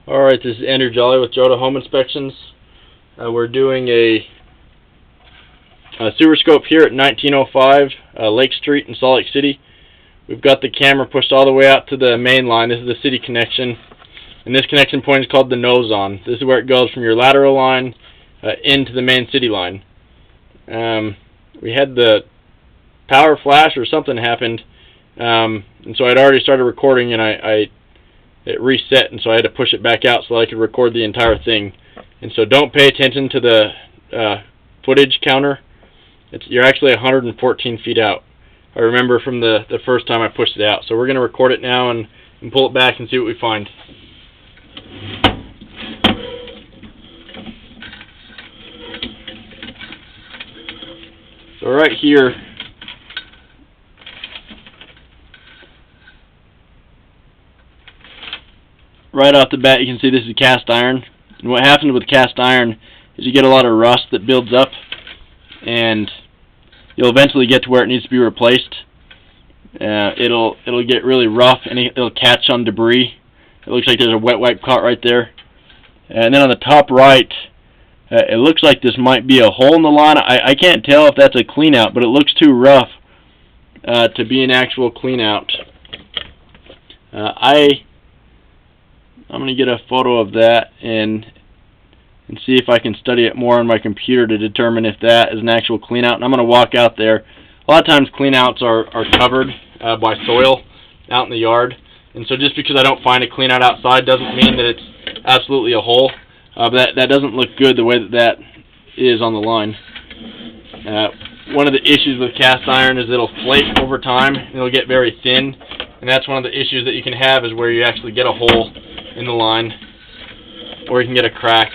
Alright, this is Andrew Jolly with Jota Home Inspections. We're doing a sewer scope here at 1905 Lake Street in Salt Lake City. We've got the camera pushed all the way out to the main line. This is the city connection, and this connection point is called the nose on. This is where it goes from your lateral line into the main city line. We had the power flash or something happened, and so I'd already started recording, and it reset, and so I had to push it back out so I could record the entire thing. And so don't pay attention to the footage counter. You're actually 114 feet out. I remember from the first time I pushed it out. So we're going to record it now and pull it back and see what we find. So right here, right off the bat, you can see this is cast iron. And what happens with cast iron is you get a lot of rust that builds up, and you'll eventually get to where it needs to be replaced. It'll get really rough, and it'll catch on debris. It looks like there's a wet wipe caught right there. And then on the top right, it looks like this might be a hole in the line. I can't tell if that's a clean out, but it looks too rough to be an actual clean out. I'm going to get a photo of that and see if I can study it more on my computer to determine if that is an actual clean out. And I'm going to walk out there. A lot of times clean outs are covered by soil out in the yard. And so just because I don't find a clean out outside doesn't mean that it's absolutely a hole. But that doesn't look good the way that is on the line. One of the issues with cast iron is it'll flake over time and it'll get very thin. And that's one of the issues that you can have, is where you actually get a hole in the line, or you can get a crack.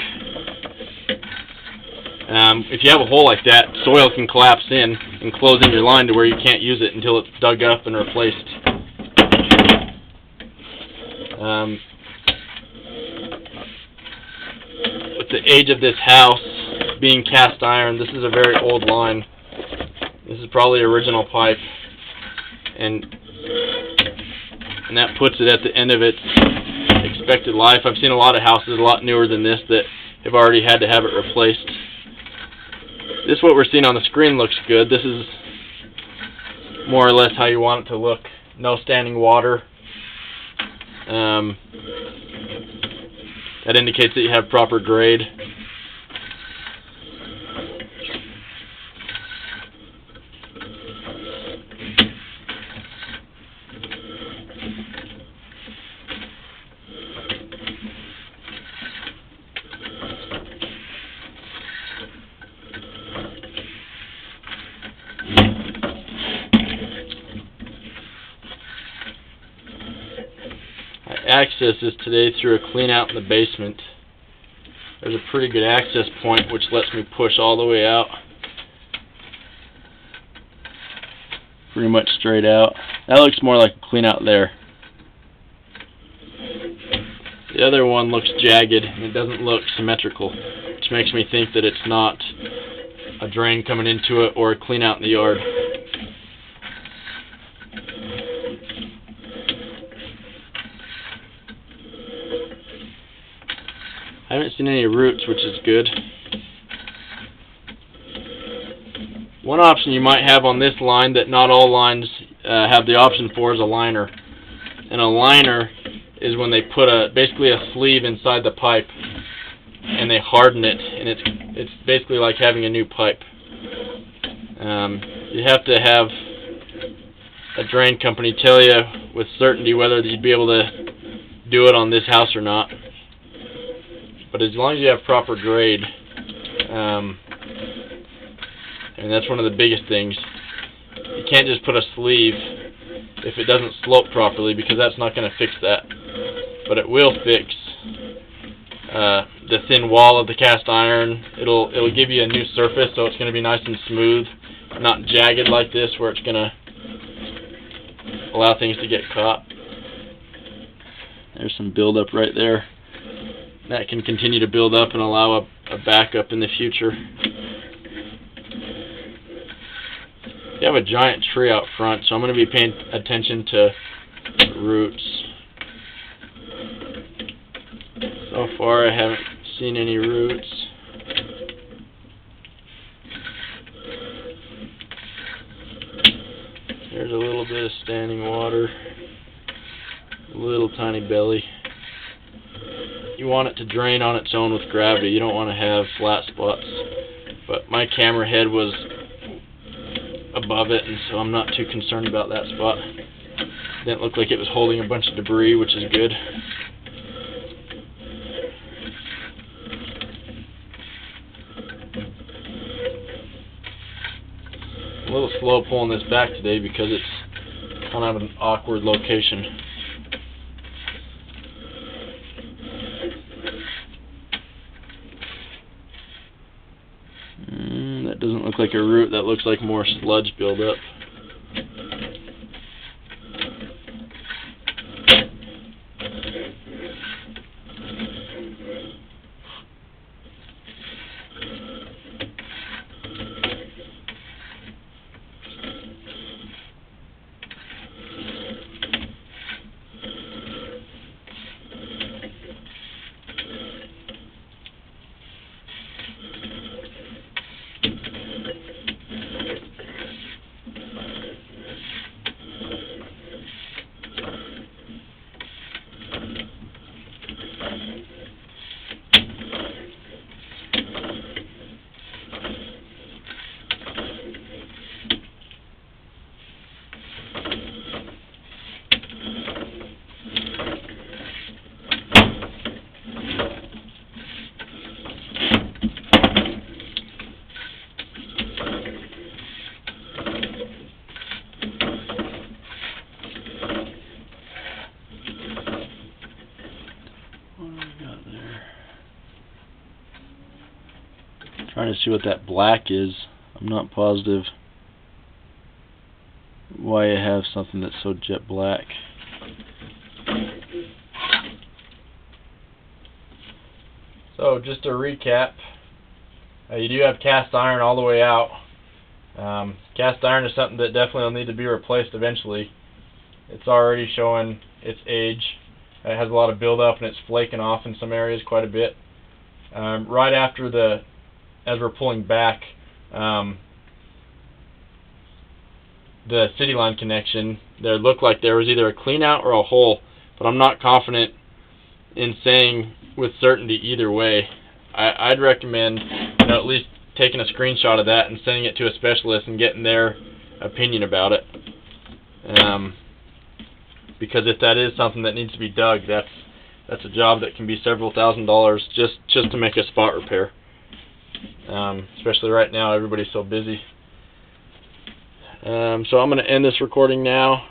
If you have a hole like that, soil can collapse in and close in your line to where you can't use it until it's dug up and replaced. With the age of this house being cast iron, this is a very old line. This is probably original pipe, and that puts it at the end of its expected life. I've seen a lot of houses a lot newer than this that have already had to have it replaced. This, what we're seeing on the screen, looks good. This is more or less how you want it to look. No standing water. That indicates that you have proper grade. Access is today through a clean out in the basement. There's a pretty good access point which lets me push all the way out. Pretty much straight out. That looks more like a clean out there. The other one looks jagged and it doesn't look symmetrical, which makes me think that it's not a drain coming into it or a clean out in the yard. I haven't seen any roots, which is good. One option you might have on this line that not all lines have the option for is a liner. And a liner is when they put basically a sleeve inside the pipe and they harden it, and it's basically like having a new pipe. You have to have a drain company tell you with certainty whether you'd be able to do it on this house or not. But as long as you have proper grade, and that's one of the biggest things. You can't just put a sleeve if it doesn't slope properly, because that's not going to fix that. But it will fix the thin wall of the cast iron. It'll give you a new surface, so it's going to be nice and smooth, not jagged like this, where it's going to allow things to get caught. There's some buildup right there. That can continue to build up and allow a backup in the future. You have a giant tree out front, so I'm going to be paying attention to roots. So far I haven't seen any roots. There's a little bit of standing water, a little tiny belly. You want it to drain on its own with gravity. You don't want to have flat spots. But my camera head was above it, and so I'm not too concerned about that spot. Didn't look like it was holding a bunch of debris, which is good. A little slow pulling this back today because it's kind of an awkward location. That doesn't look like a root. That looks like more sludge buildup. Trying to see what that black is. I'm not positive why I have something that's so jet black. So just to recap, you do have cast iron all the way out. Cast iron is something that definitely will need to be replaced eventually. It's already showing its age. It has a lot of buildup and it's flaking off in some areas quite a bit. Right after as we're pulling back, the city line connection, there looked like there was either a clean out or a hole, but I'm not confident in saying with certainty either way. I'd recommend at least taking a screenshot of that and sending it to a specialist and getting their opinion about it. Because if that is something that needs to be dug, that's a job that can be several $1,000s just to make a spot repair. Especially right now, everybody's so busy. So I'm going to end this recording now.